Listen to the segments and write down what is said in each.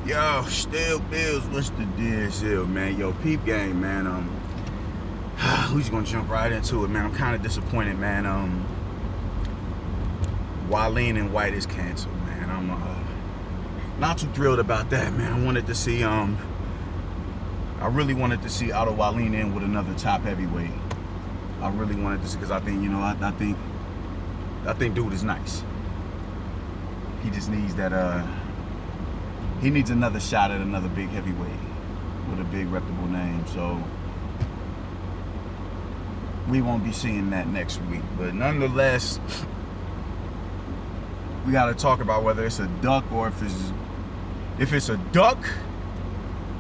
Yo, still Bills, what's the deal, man? Yo, peep game, man. We just gonna jump right into it, man. I'm kind of disappointed, man. Wallin and Whyte is canceled, man. I'm not too thrilled about that, man. I really wanted to see Otto Wallin in with another top heavyweight. I really wanted to see, because I think, I think dude is nice. He just needs that he needs another shot at another big heavyweight with a big reputable name. So we won't be seeing that next week. But nonetheless, we got to talk about whether it's a duck or if it's a duck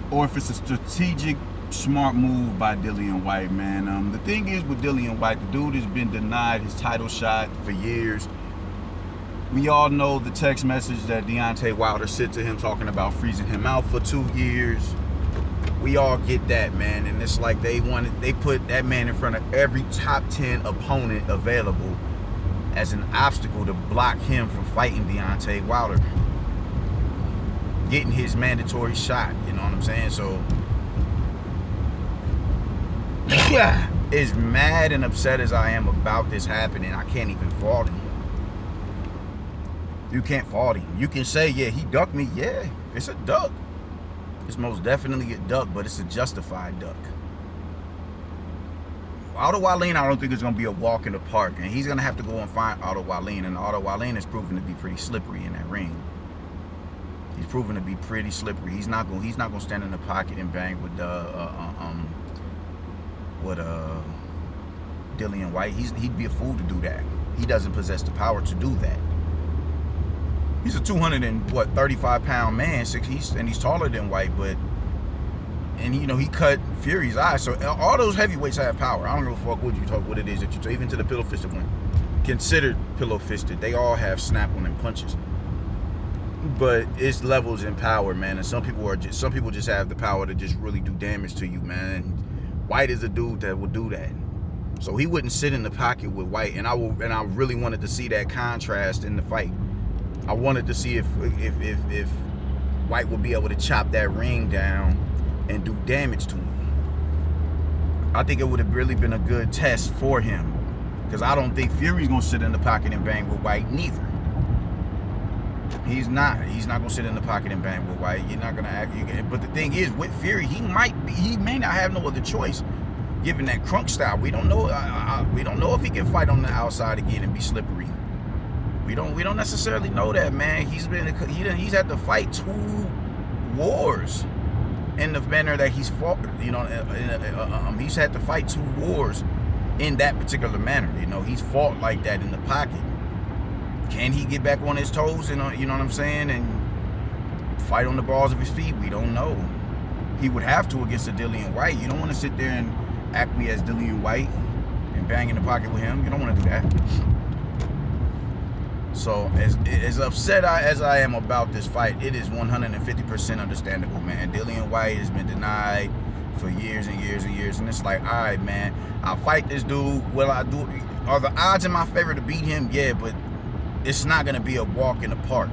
or if it's a strategic, smart move by Dillian Whyte, man. The thing is with Dillian Whyte, the dude has been denied his title shot for years. We all know the text message that Deontay Wilder sent to him talking about freezing him out for 2 years. We all get that, man. And it's like they put that man in front of every top 10 opponent available as an obstacle to block him from fighting Deontay Wilder, getting his mandatory shot. You know what I'm saying? So as mad and upset as I am about this happening, I can't even fault him. You can't fault him. You can say, yeah, he ducked me. Yeah, it's a duck. It's most definitely a duck, but it's a justified duck. Otto Wallin, I don't think it's going to be a walk in the park, and he's going to have to go and find Otto Wallin, and Otto Wallin is proven to be pretty slippery in that ring. He's proven to be pretty slippery. He's not going to stand in the pocket and bang with Dillian Whyte. He'd be a fool to do that. He doesn't possess the power to do that. He's a 235-pound man, and he's taller than Whyte, and he cut Fury's eyes. So all those heavyweights have power. I don't give a fuck what it is that you talk, even to the pillow fisted one, considered pillow fisted. They all have snap on them punches. But it's levels in power, man. And some people just have the power to just really do damage to you, man. Whyte is a dude that will do that. So he wouldn't sit in the pocket with Whyte, and I really wanted to see that contrast in the fight. I wanted to see if Whyte would be able to chop that ring down and do damage to him. I think it would have really been a good test for him, because I don't think Fury's gonna sit in the pocket and bang with Whyte neither. He's not gonna sit in the pocket and bang with Whyte. You're not gonna act. But the thing is, with Fury, he may not have no other choice, given that crunk style. We don't know. We don't know if he can fight on the outside again and be slippery. We don't necessarily know that, man. He's had to fight 2 wars in the manner that he's fought. He's had to fight 2 wars in that particular manner. He's fought like that in the pocket. Can he get back on his toes and you know what I'm saying, and fight on the balls of his feet? We don't know. He would have to against a Dillian Whyte. You don't want to sit there and act me as Dillian Whyte and bang in the pocket with him. You don't want to do that. So as upset as I am about this fight, it is 150% understandable, man. Dillian Whyte has been denied for years and years and years, and it's like, all right, man, I'll fight this dude. Will I do? Are the odds in my favor to beat him? Yeah, but it's not gonna be a walk in the park.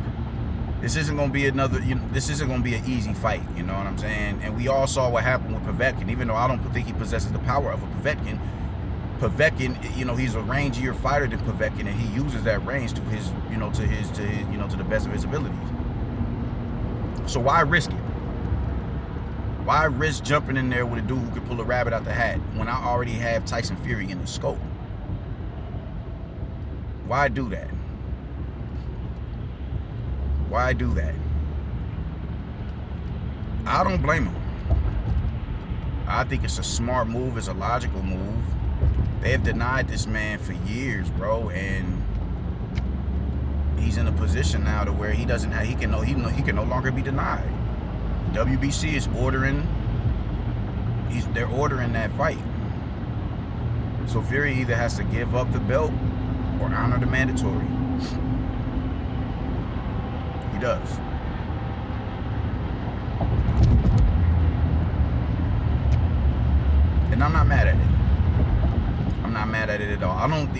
This isn't gonna be this isn't gonna be an easy fight. You know what I'm saying? And we all saw what happened with Povetkin. Even though I don't think he possesses the power of a Povetkin, he's a rangier fighter than Povetkin, and he uses that range to the best of his abilities. So why risk it? Why risk jumping in there with a dude who could pull a rabbit out the hat when I already have Tyson Fury in the scope? Why do that? Why do that? I don't blame him. I think it's a smart move. It's a logical move. They have denied this man for years, bro, and he's in a position now to where he can no longer be denied. WBC is they're ordering that fight. So Fury either has to give up the belt or honor the mandatory. He does. And I'm not mad at it. I'm not mad at it at all. I don't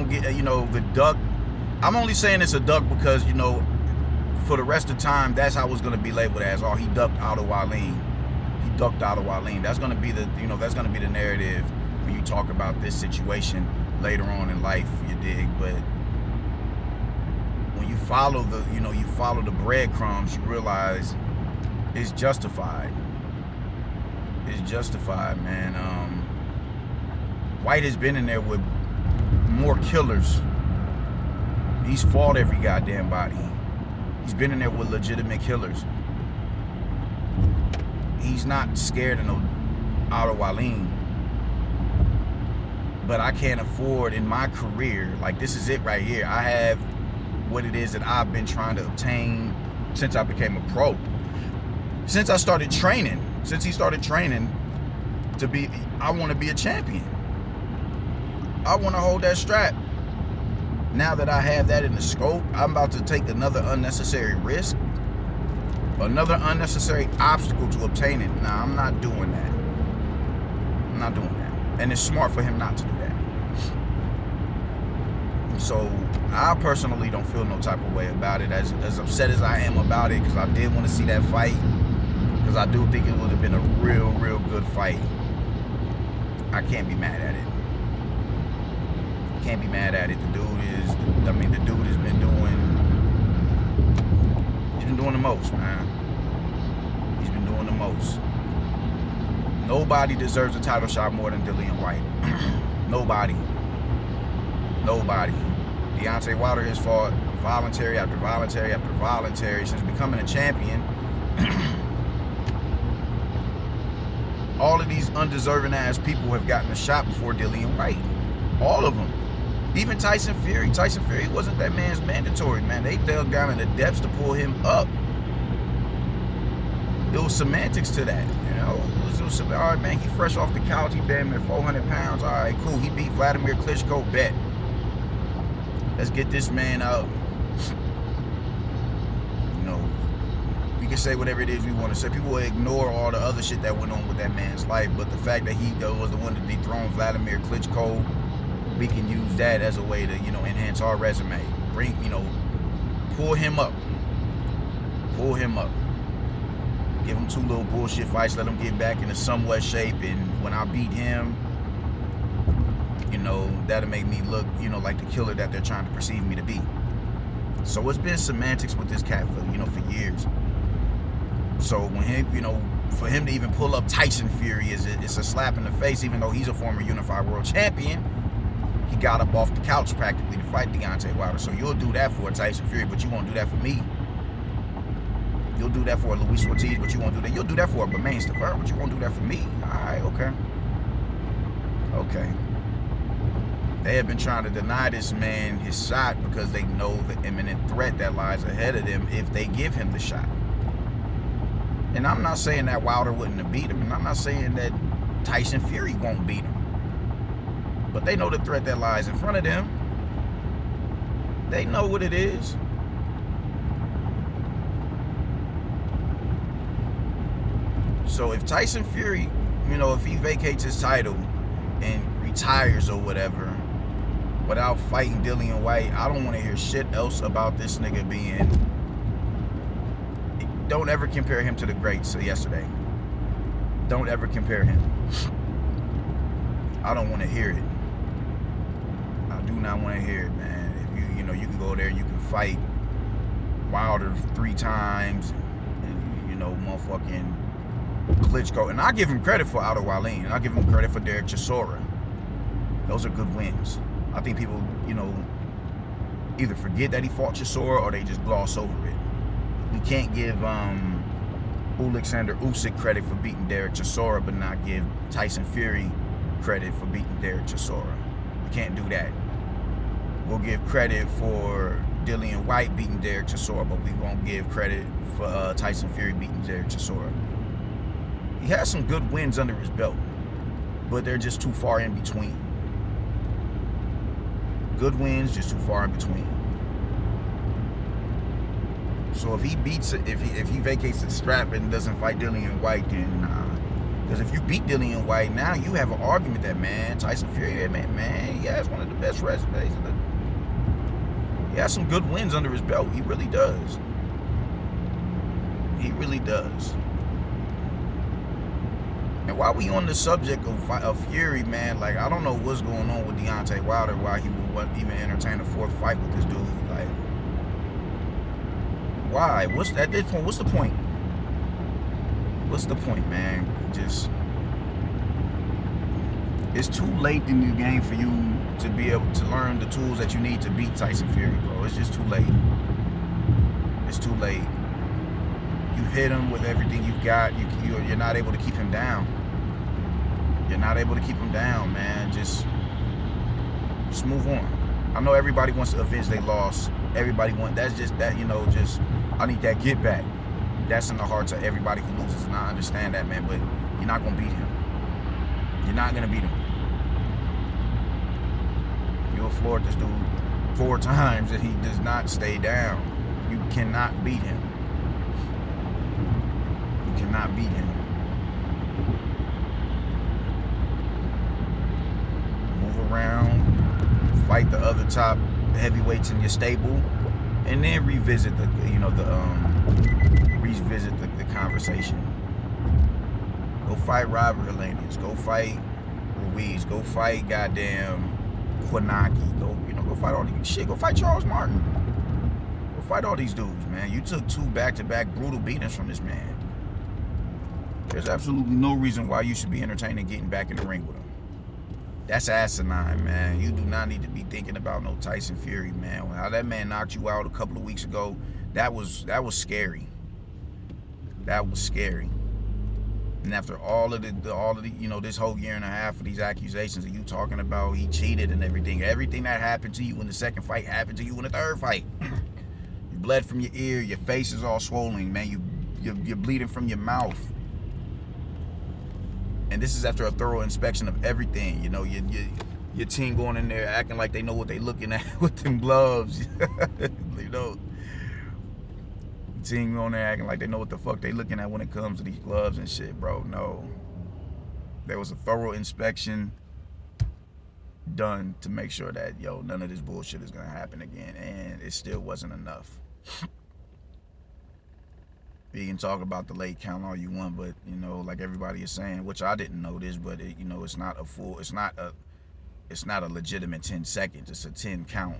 get, the duck. I'm only saying it's a duck because, for the rest of the time, that's how it's going to be labeled as, oh, he ducked out of Wallin. He ducked out of Wallin. That's going to be the, that's going to be the narrative when you talk about this situation later on in life, you dig? But when you follow the, you follow the breadcrumbs, you realize it's justified. It's justified, man. Whyte has been in there with more killers. He's fought every goddamn body. He's been in there with legitimate killers. He's not scared of no out of Wallin. But I can't afford in my career, like this is it right here. I have what it is that I've been trying to obtain since I became a pro. Since I started training, since he started training to be, I want to be a champion. I want to hold that strap. Now that I have that in the scope, I'm about to take another unnecessary risk, another unnecessary obstacle to obtain it. Nah, I'm not doing that. I'm not doing that. And it's smart for him not to do that. So I personally don't feel no type of way about it, as upset as I am about it, because I did want to see that fight, because I do think it would have been a real good fight. I can't be mad at it. Can't be mad at it. The dude is, I mean, the dude has been doing the most, man. He's been doing the most. Nobody deserves a title shot more than Dillian Whyte. Nobody. Nobody. Deontay Wilder has fought voluntary after voluntary after voluntary since becoming a champion. All of these undeserving ass people have gotten a shot before Dillian Whyte. All of them. Even Tyson Fury. Tyson Fury wasn't that man's mandatory, man. They dug down in the depths to pull him up. It was semantics to that, you know. It was all right, man, he fresh off the couch. He damn near 400 pounds. All right, cool. He beat Vladimir Klitschko. Bet. Let's get this man out. You know, we can say whatever it is we want to say. People will ignore all the other shit that went on with that man's life, but the fact that he was the one to dethrone Vladimir Klitschko, we can use that as a way to, enhance our resume. Bring, pull him up. Pull him up. Give him 2 little bullshit fights. Let him get back into somewhat shape. And when I beat him, that'll make me look, like the killer that they're trying to perceive me to be. So it's been semantics with this cat for, for years. So when him, for him to even pull up Tyson Fury, it's a slap in the face, even though he's a former unified world champion. He got up off the couch practically to fight Deontay Wilder. So you'll do that for a Tyson Fury, but you won't do that for me. You'll do that for a Luis Ortiz, but you won't do that. You'll do that for a Bermane Stiverne, but you won't do that for me. All right, okay. Okay. They have been trying to deny this man his shot because they know the imminent threat that lies ahead of them if they give him the shot. And I'm not saying that Wilder wouldn't have beat him, and I'm not saying that Tyson Fury won't beat him. But they know the threat that lies in front of them. They know what it is. So if Tyson Fury, if he vacates his title and retires or whatever, without fighting Dillian Whyte, I don't want to hear shit else about this nigga being... Don't ever compare him to the greats of yesterday. Don't ever compare him. I don't want to hear it. I do not want to hear it, man. If you can go there, you can fight Wilder 3 times, and motherfucking Klitschko. And I give him credit for out of Wallin, and I give him credit for Derek Chisora. Those are good wins. I think people, either forget that he fought Chisora or they just gloss over it. You can't give Alexander Usyk credit for beating Derek Chisora, but not give Tyson Fury credit for beating Derek Chisora. We can't do that. We'll give credit for Dillian Whyte beating Derek Chisora, but we won't give credit for Tyson Fury beating Derek Chisora. He has some good wins under his belt, but they're just too far in between. Good wins, just too far in between. So if he beats it, if he vacates the strap and doesn't fight Dillian Whyte, then because if you beat Dillian Whyte, now you have an argument that, man, Tyson Fury, man, he has one of the best resumes. He has some good wins under his belt. He really does. He really does. And while we on the subject of Fury, man, like, I don't know what's going on with Deontay Wilder, why he would even entertain a fourth fight with this dude. Like, why? At this point, what's the point? What's the point, man? Just, it's too late in the game for you to be able to learn the tools that you need to beat Tyson Fury, bro. It's just too late. It's too late. You hit him with everything you've got. You're not able to keep him down. You're not able to keep him down, man. Just move on. I know everybody wants to avenge their loss. Everybody wants, that's just that, you know, just, I need that get back. That's in the hearts of everybody who loses, and I understand that, man, but you're not going to beat him. You're not going to beat him. You'll floor this dude 4 times and he does not stay down. You cannot beat him. You cannot beat him. Move around, fight the other top heavyweights in your stable, and then revisit the, you know, revisit the conversation. Go fight Robert Helenius. Go fight Ruiz. Go fight goddamn Kwanaki. Go fight all these shit. Go fight Charles Martin. Go fight all these dudes, man. You took 2 back-to-back brutal beatings from this man. There's absolutely no reason why you should be entertaining getting back in the ring with him. That's asinine, man. You do not need to be thinking about no Tyson Fury, man. How that man knocked you out a couple of weeks ago, that was scary. That was scary. And after all of the, you know, this whole year and a half of these accusations of you talking about he cheated and everything that happened to you in the second fight happened to you in the third fight. You bled from your ear, your face is all swollen, man. You're bleeding from your mouth. And this is after a thorough inspection of everything. You know, your team going in there acting like they know what they looking at with them gloves. You know, team going there acting like they know what the fuck they looking at when it comes to these gloves and shit, bro. No. There was a thorough inspection done to make sure that, yo, none of this bullshit is gonna happen again, and it still wasn't enough. You can talk about the late count all you want, but, you know, like everybody is saying, which I didn't know this, but it, you know, it's not a legitimate 10 seconds. It's a 10 count.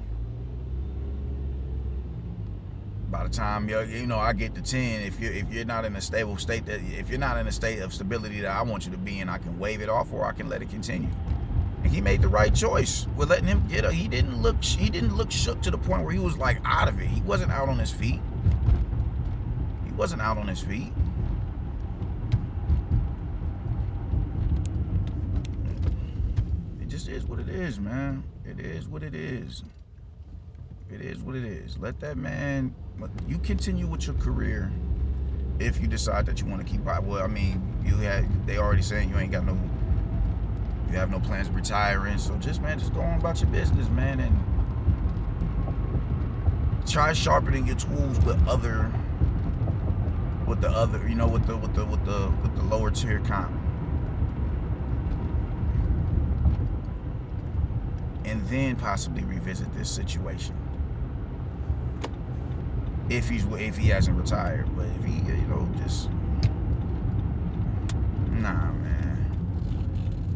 By the time, you know, I get to 10, if you're not in a stable state, if you're not in a state of stability that I want you to be in, I can wave it off or I can let it continue. And he made the right choice with letting him get. He didn't look shook to the point where he was like out of it. He wasn't out on his feet. He wasn't out on his feet. It just is what it is, man. It is what it is. It is what it is. Let that man, you continue with your career if you decide that you want to keep by. Well, I mean, they already saying you have no plans of retiring. So just go on about your business, man, and try sharpening your tools with the lower tier comp. And then possibly revisit this situation. If he hasn't retired, but if he, you know, just nah, man.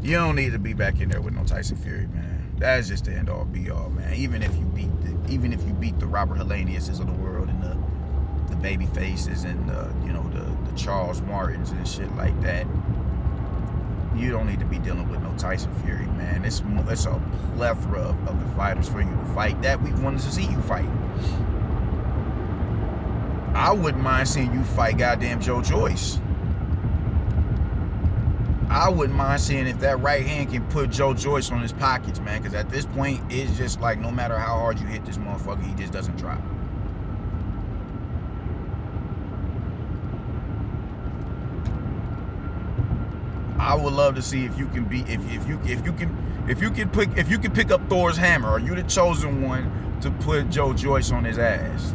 You don't need to be back in there with no Tyson Fury, man. That's just the end all be all, man. Even if you beat the Robert Heleniuses of the world and the baby faces and you know, the Charles Martins and shit like that, you don't need to be dealing with no Tyson Fury, man. It's a plethora of the fighters for you to fight that we wanted to see you fight. I wouldn't mind seeing you fight goddamn Joe Joyce. I wouldn't mind seeing if that right hand can put Joe Joyce on his pockets, man, because at this point, it's just like no matter how hard you hit this motherfucker, he just doesn't drop. I would love to see if you can be if you can pick up Thor's hammer. Are you the chosen one to put Joe Joyce on his ass?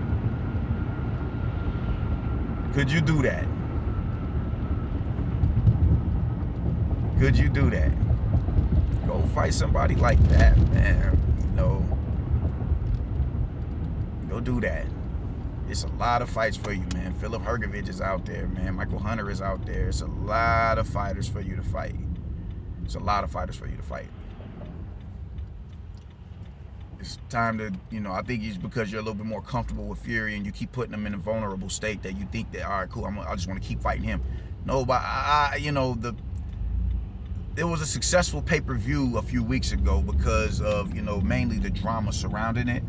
Could you do that? Could you do that? Go fight somebody like that, man. You know, go do that. It's a lot of fights for you, man. Philip Hergovich is out there, man. Michael Hunter is out there. It's a lot of fighters for you to fight. It's a lot of fighters for you to fight. It's time to, you know, I think it's because you're a little bit more comfortable with Fury and you keep putting him in a vulnerable state that you think that, all right, cool, I just want to keep fighting him. No, but you know, there was a successful pay-per-view a few weeks ago because of, you know, mainly the drama surrounding it.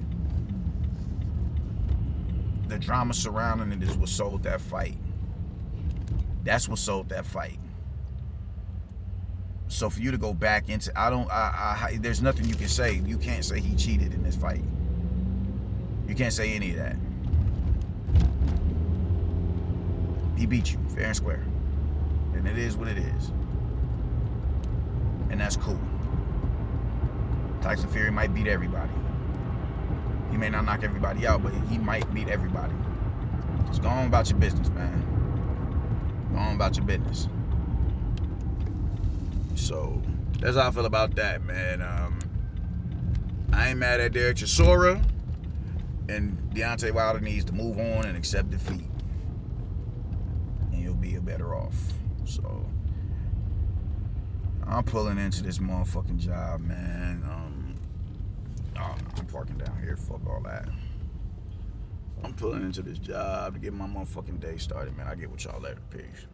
The drama surrounding it is what sold that fight. That's what sold that fight. So for you to go back into, there's nothing you can say. You can't say he cheated in this fight. You can't say any of that. He beat you fair and square, and it is what it is, and that's cool. Tyson Fury might beat everybody. He may not knock everybody out, but he might beat everybody. Just go on about your business, man. Go on about your business. So that's how I feel about that, man. I ain't mad at Derek Chisora, and Deontay Wilder needs to move on and accept defeat, and he'll be better off. So I'm pulling into this motherfucking job, man. I'm parking down here. Fuck all that. I'm pulling into this job to get my motherfucking day started, man. I'll get with y'all later. Peace.